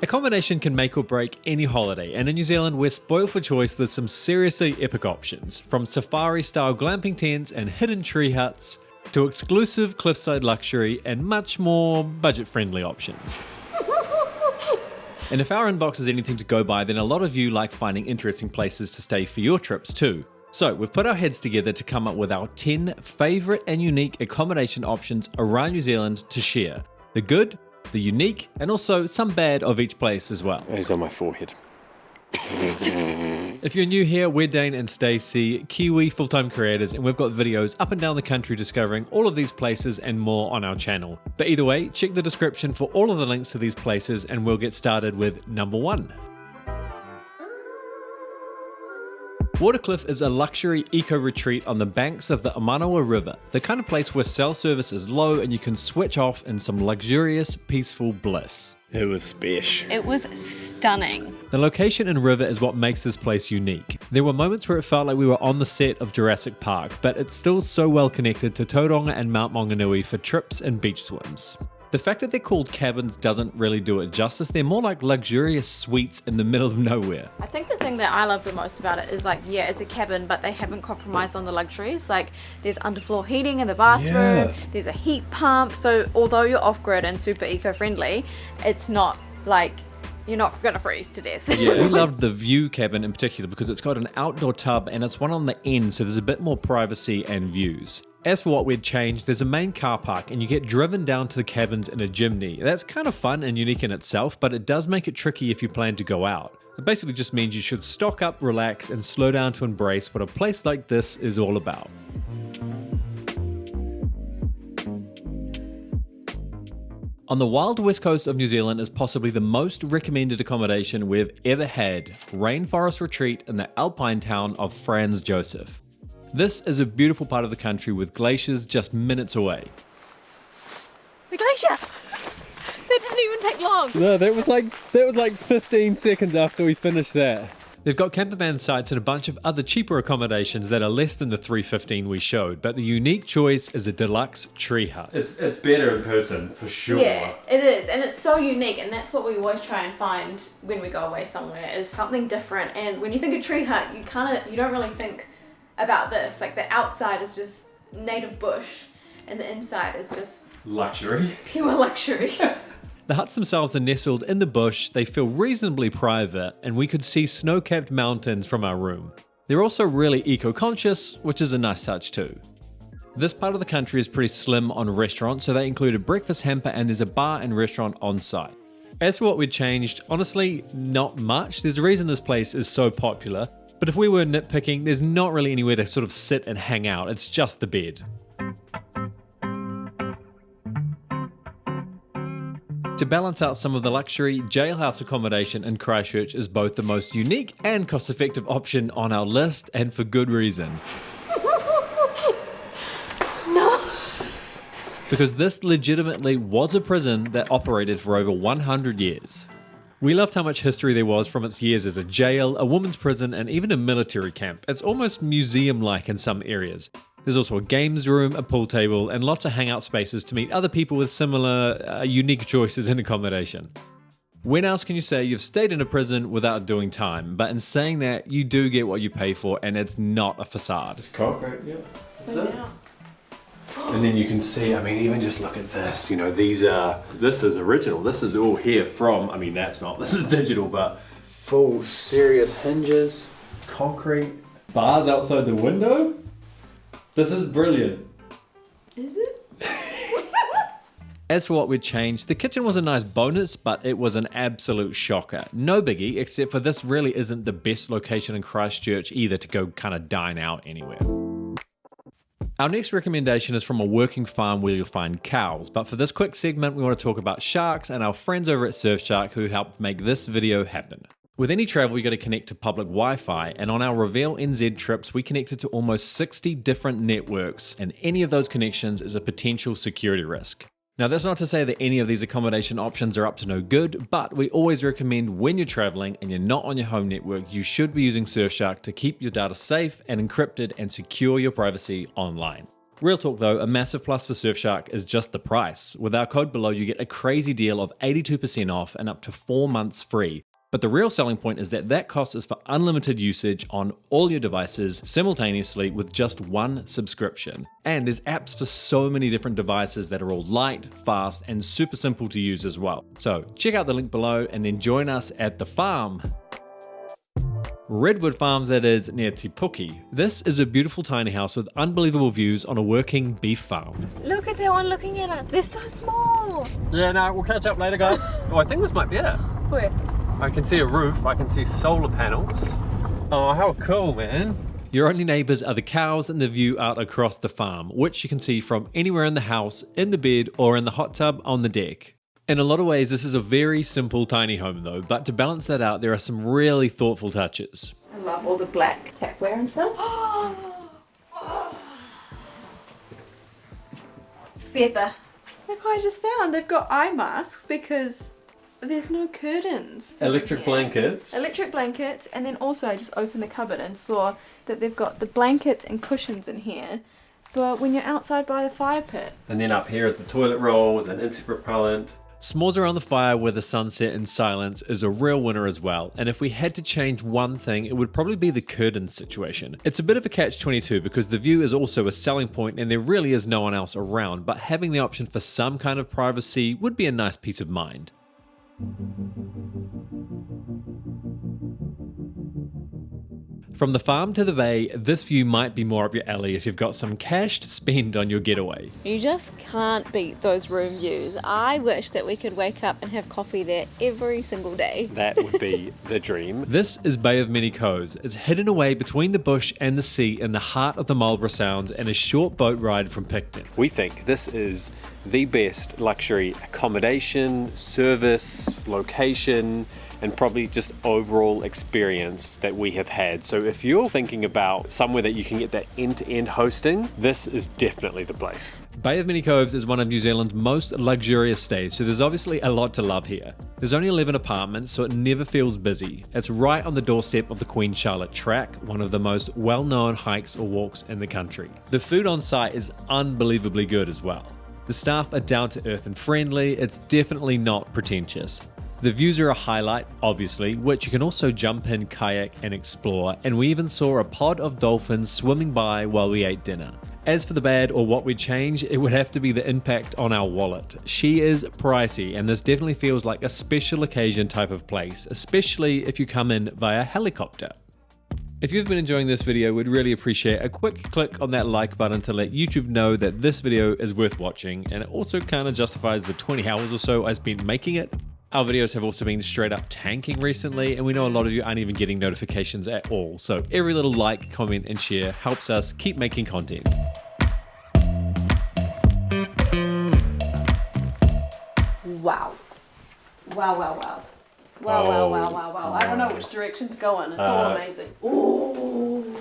Accommodation can make or break any holiday, and in New Zealand we're spoiled for choice with some seriously epic options, from safari-style glamping tents and hidden tree huts, to exclusive cliffside luxury and much more budget-friendly options. And if our inbox is anything to go by, then a lot of you like finding interesting places to stay for your trips too. So we've put our heads together to come up with our 10 favourite and unique accommodation options around New Zealand to share. The good, the unique, and also some bad of each place as well. It's on my forehead. If you're new here, we're Dane and Stacey, Kiwi full-time creators, and we've got videos up and down the country discovering all of these places and more on our channel. But either way, check the description for all of the links to these places, and we'll get started with number 1. Watercliff is a luxury eco-retreat on the banks of the Amanawa River, the kind of place where cell service is low and you can switch off in some luxurious, peaceful bliss. It was special. It was stunning. The location and river is what makes this place unique. There were moments where it felt like we were on the set of Jurassic Park, but it's still so well connected to Tauranga and Mount Maunganui for trips and beach swims. The fact that they're called cabins doesn't really do it justice. They're more like luxurious suites in the middle of nowhere. I think the thing that I love the most about it is like, yeah, it's a cabin, but they haven't compromised on the luxuries. Like, there's underfloor heating in the bathroom, there's a heat pump. So although you're off-grid and super eco-friendly, it's not like you're not going to freeze to death. Yeah, we loved the view cabin in particular because it's got an outdoor tub and it's one on the end, so there's a bit more privacy and views. As for what we'd changed, there's a main car park and you get driven down to the cabins in a Jimny. That's kind of fun and unique in itself, but it does make it tricky if you plan to go out. It basically just means you should stock up, relax, and slow down to embrace what a place like this is all about. On the wild west coast of New Zealand is possibly the most recommended accommodation we've ever had, Rainforest Retreat in the alpine town of Franz Josef. This is a beautiful part of the country with glaciers just minutes away. The glacier! That didn't even take long. No, that was like 15 seconds after we finished that. They've got campervan sites and a bunch of other cheaper accommodations that are less than the $315 we showed, but the unique choice is a deluxe tree hut. It's better in person, for sure. Yeah, it is, and it's so unique, and that's what we always try and find when we go away somewhere, is something different. And when you think of tree hut, you don't really think about this. Like, the outside is just native bush and the inside is just Luxury. pure luxury. The huts themselves are nestled in the bush, they feel reasonably private, and we could see snow-capped mountains from our room. They're also really eco-conscious, which is a nice touch too. This part of the country is pretty slim on restaurants, so they include a breakfast hamper and there's a bar and restaurant on site. As for what we'd changed, honestly, not much. There's a reason this place is so popular. But if we were nitpicking, there's not really anywhere to sort of sit and hang out, it's just the bed. To balance out some of the luxury, jailhouse accommodation in Christchurch is both the most unique and cost-effective option on our list, and for good reason. No. Because this legitimately was a prison that operated for over 100 years. We loved how much history there was from its years as a jail, a women's prison, and even a military camp. It's almost museum-like in some areas. There's also a games room, a pool table, and lots of hangout spaces to meet other people with similar, unique choices in accommodation. When else can you say you've stayed in a prison without doing time? But in saying that, you do get what you pay for, and it's not a facade. It's concrete, yeah. That's it. Yeah. And then you can see, I mean, even just look at this, you know, this is original. This is all here from, I mean, that's not, this is digital, but full serious hinges, concrete, bars outside the window. This is brilliant. Is it? As for what we'd changed, the kitchen was a nice bonus, but it was an absolute shocker. No biggie, except for this really isn't the best location in Christchurch either to go kind of dine out anywhere. Our next recommendation is from a working farm where you'll find cows, but for this quick segment we want to talk about sharks and our friends over at Surfshark who helped make this video happen. With any travel you got to connect to public Wi-Fi, and on our Reveal NZ trips we connected to almost 60 different networks, and any of those connections is a potential security risk. Now that's not to say that any of these accommodation options are up to no good, but we always recommend when you're traveling and you're not on your home network, you should be using Surfshark to keep your data safe and encrypted and secure your privacy online. Real talk though, a massive plus for Surfshark is just the price. With our code below, you get a crazy deal of 82% off and up to 4 months free. But the real selling point is that that cost is for unlimited usage on all your devices simultaneously with just one subscription. And there's apps for so many different devices that are all light, fast, and super simple to use as well. So check out the link below and then join us at the farm. Redwood Farms, that is, near Te Puke. This is a beautiful tiny house with unbelievable views on a working beef farm. Look at that one looking at it. They're so small. Yeah, no, we'll catch up later, guys. Oh, I think this might be it. Where? I can see a roof, I can see solar panels. Oh, how cool, man. Your only neighbours are the cows and the view out across the farm, which you can see from anywhere in the house, in the bed, or in the hot tub on the deck. In a lot of ways, this is a very simple tiny home though, but to balance that out, there are some really thoughtful touches. I love all the black tapware and stuff. Feather. Look what I just found. They've got eye masks because there's no curtains. Electric blankets. Electric blankets, and then also I just opened the cupboard and saw that they've got the blankets and cushions in here for when you're outside by the fire pit. And then up here is the toilet rolls and insect repellent. S'mores around the fire with a sunset in silence is a real winner as well, and if we had to change one thing, it would probably be the curtains situation. It's a bit of a catch-22 because the view is also a selling point and there really is no one else around, but having the option for some kind of privacy would be a nice peace of mind. From the farm to the bay, this view might be more up your alley if you've got some cash to spend on your getaway. You just can't beat those room views. I wish that we could wake up and have coffee there every single day. That would be the dream. This is Bay of Many Coves. It's hidden away between the bush and the sea in the heart of the Marlborough Sounds and a short boat ride from Picton. We think this is the best luxury accommodation, service, location, and probably just overall experience that we have had. So if you're thinking about somewhere that you can get that end-to-end hosting, this is definitely the place. Bay of Many Coves is one of New Zealand's most luxurious stays, so there's obviously a lot to love here. There's only 11 apartments, so it never feels busy. It's right on the doorstep of the Queen Charlotte Track, one of the most well-known hikes or walks in the country. The food on site is unbelievably good as well. The staff are down to earth and friendly. It's definitely not pretentious. The views are a highlight, obviously, which you can also jump in, kayak and explore, and we even saw a pod of dolphins swimming by while we ate dinner. As for the bad or what we'd change, it would have to be the impact on our wallet. She is pricey, and this definitely feels like a special occasion type of place, especially if you come in via helicopter. If you've been enjoying this video, we'd really appreciate a quick click on that like button to let YouTube know that this video is worth watching, and it also kind of justifies the 20 hours or so I spent making it. Our videos have also been straight up tanking recently, and we know a lot of you aren't even getting notifications at all, so every little like, comment, and share helps us keep making content. Wow. Wow, wow, wow. Wow, wow, wow, wow, wow. I don't know which direction to go in. It's all amazing. Ooh.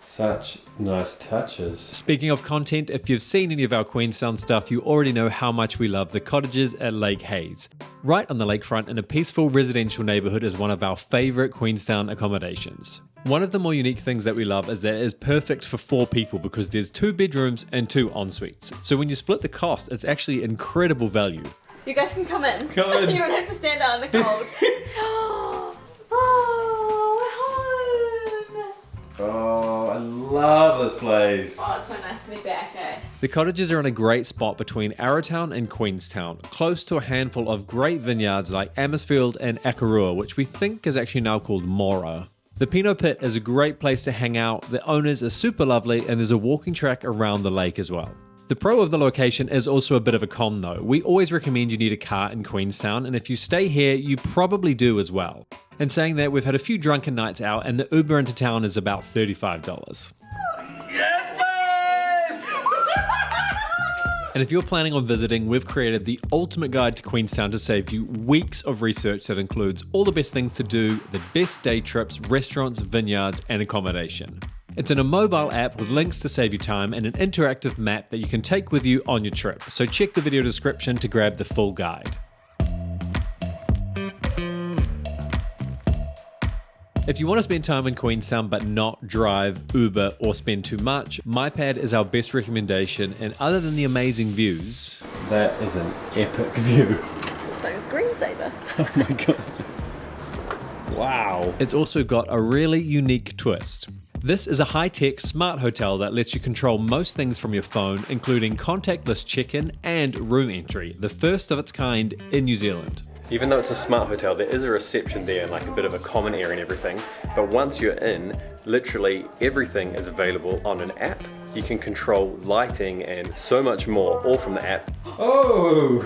Such nice touches. Speaking of content, if you've seen any of our Queenstown stuff, you already know how much we love the cottages at Lake Hayes. Right on the lakefront in a peaceful residential neighbourhood is one of our favourite Queenstown accommodations. One of the more unique things that we love is that it is perfect for 4 people because there's 2 bedrooms and 2 ensuites. So when you split the cost, it's actually incredible value. You guys can come in. Come in. You don't have to stand out in the cold. Oh, I love this place. Oh, it's so nice to be back, eh? The cottages are in a great spot between Arrowtown and Queenstown, close to a handful of great vineyards like Amersfield and Akarua, which we think is actually now called Mora. The Pinot Pit is a great place to hang out, the owners are super lovely, and there's a walking track around the lake as well. The pro of the location is also a bit of a con though. We always recommend you need a car in Queenstown, and if you stay here, you probably do as well. And saying that, we've had a few drunken nights out, and the Uber into town is about $35. And if you're planning on visiting, we've created the ultimate guide to Queenstown to save you weeks of research that includes all the best things to do, the best day trips, restaurants, vineyards, and accommodation. It's in a mobile app with links to save you time and an interactive map that you can take with you on your trip. So check the video description to grab the full guide. If you want to spend time in Queenstown but not drive, Uber, or spend too much, MyPad is our best recommendation, and other than the amazing views, That is an epic view. Looks like a screensaver. Oh my god. Wow. it's also got a really unique twist. This is a high-tech smart hotel that lets you control most things from your phone, including contactless check-in and room entry, the first of its kind in New Zealand. Even though it's a smart hotel, there is a reception there and like a bit of a common area and everything. But once you're in, literally everything is available on an app. You can control lighting and so much more, all from the app. Oh!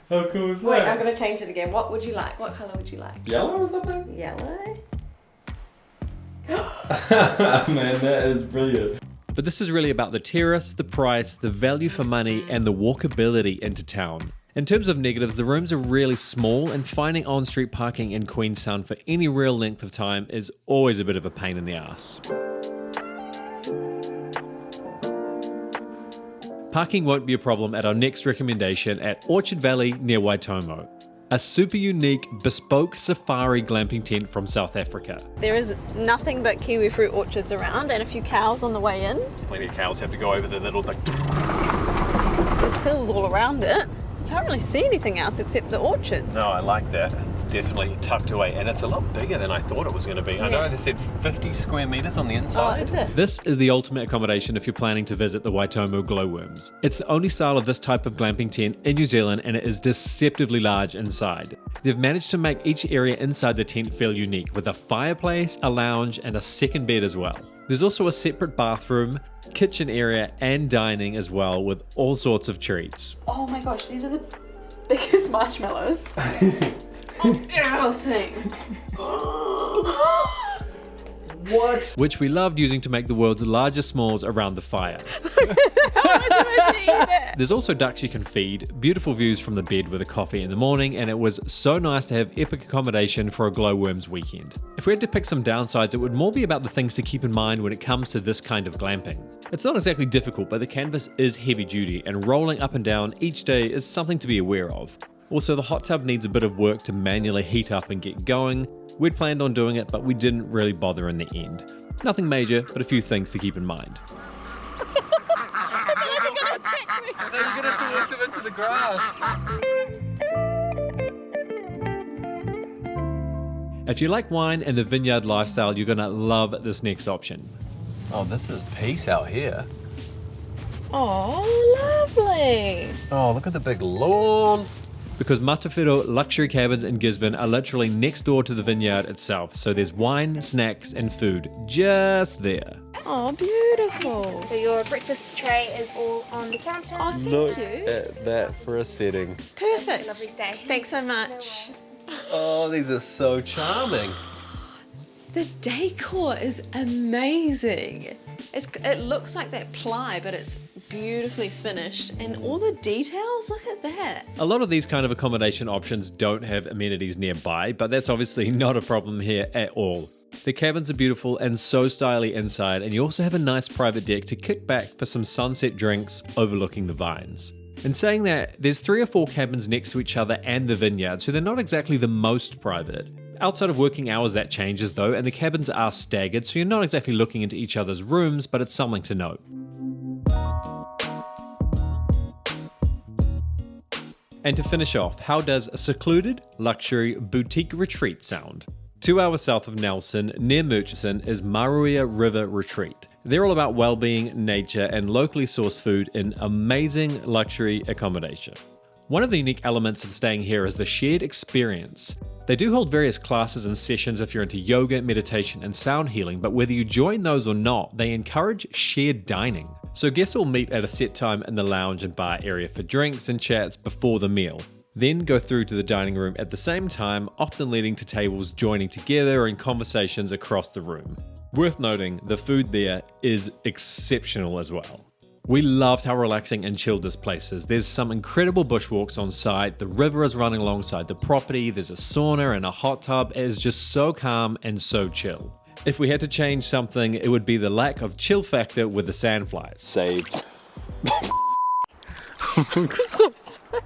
How cool is that? Wait, I'm going to change it again. What would you like? What colour would you like? Yellow or something? Yellow. Man, that is brilliant. But this is really about the terrace, the price, the value for money, and the walkability into town. In terms of negatives, the rooms are really small, and finding on-street parking in Queenstown for any real length of time is always a bit of a pain in the ass. Parking won't be a problem at our next recommendation at Orchard Valley near Waitomo. A super unique, bespoke safari glamping tent from South Africa. There is nothing but kiwi fruit orchards around and a few cows on the way in. Plenty of cows have to go over the little like. There's hills all around it. You can't really see anything else except the orchards. No, I like that. It's definitely tucked away, and it's a lot bigger than I thought it was going to be. I know they said 50 square meters on the Oh, inside. is it? This is the ultimate accommodation if you're planning to visit the Waitomo glowworms. It's the only style of this type of glamping tent in New Zealand, and it is deceptively large inside. They've managed to make each area inside the tent feel unique, with a fireplace, a lounge, and a second bed as well. There's also a separate bathroom, kitchen area, and dining as well, with all sorts of treats. Oh my gosh, these are the biggest marshmallows. Embarrassing. What? Which we loved using to make the world's largest s'mores around the fire. There's also ducks you can feed, beautiful views from the bed with a coffee in the morning, and it was so nice to have epic accommodation for a glowworms weekend. If we had to pick some downsides, it would more be about the things to keep in mind when it comes to this kind of glamping. It's not exactly difficult, but the canvas is heavy duty, and rolling up and down each day is something to be aware of. Also, the hot tub needs a bit of work to manually heat up and get going. We'd planned on doing it, but we didn't really bother in the end. Nothing major, but a few things to keep in mind. You're gonna have to work them into the grass. If you like wine and the vineyard lifestyle, you're gonna love this next option. Oh, this is peace out here. Oh, lovely. Oh, look at the big lawn. Because Matawhero luxury cabins in Gisborne are literally next door to the vineyard itself, so there's wine, snacks, and food just there. Oh, beautiful. So your breakfast tray is all on the counter. Oh, thank Look you. at that for a setting. Perfect. Lovely stay. Thanks so much. Oh, these are so charming. The decor is amazing. It looks like that ply, but it's beautifully finished, and all the details, look at that. A lot of these kind of accommodation options don't have amenities nearby, but that's obviously not a problem here at all. The cabins are beautiful and so stylish inside, and you also have a nice private deck to kick back for some sunset drinks overlooking the vines. In saying that, there's 3 or 4 cabins next to each other and the vineyard, so they're not exactly the most private. Outside of working hours that changes though, and the cabins are staggered, so you're not exactly looking into each other's rooms, but it's something to note. And to finish off, how does a secluded, luxury, boutique retreat sound? 2 hours south of Nelson, near Murchison, is Maruia River Retreat. They're all about well-being, nature, and locally sourced food in amazing luxury accommodation. One of the unique elements of staying here is the shared experience. They do hold various classes and sessions if you're into yoga, meditation, and sound healing, but whether you join those or not, they encourage shared dining. So guests will meet at a set time in the lounge and bar area for drinks and chats before the meal. Then go through to the dining room at the same time, often leading to tables joining together and conversations across the room. Worth noting, the food there is exceptional as well. We loved how relaxing and chilled this place is. There's some incredible bushwalks on site, the river is running alongside the property, there's a sauna and a hot tub. It is just so calm and so chill. If we had to change something, it would be the lack of chill factor with the sandflies. Saved.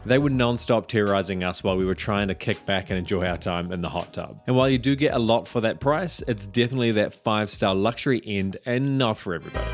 They were non-stop terrorizing us while we were trying to kick back and enjoy our time in the hot tub. And while you do get a lot for that price, it's definitely that 5-star luxury end and not for everybody.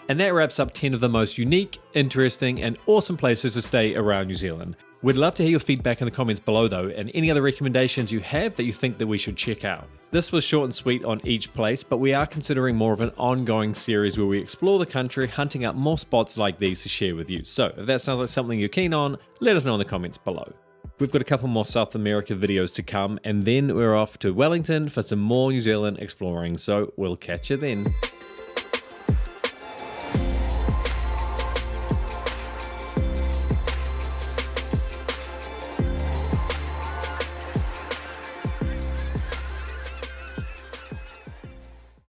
And that wraps up 10 of the most unique, interesting, and awesome places to stay around New Zealand. We'd love to hear your feedback in the comments below though, and any other recommendations you have that you think that we should check out. This was short and sweet on each place, but we are considering more of an ongoing series where we explore the country, hunting up more spots like these to share with you. So if that sounds like something you're keen on, let us know in the comments below. We've got a couple more South America videos to come, and then we're off to Wellington for some more New Zealand exploring, so we'll catch you then.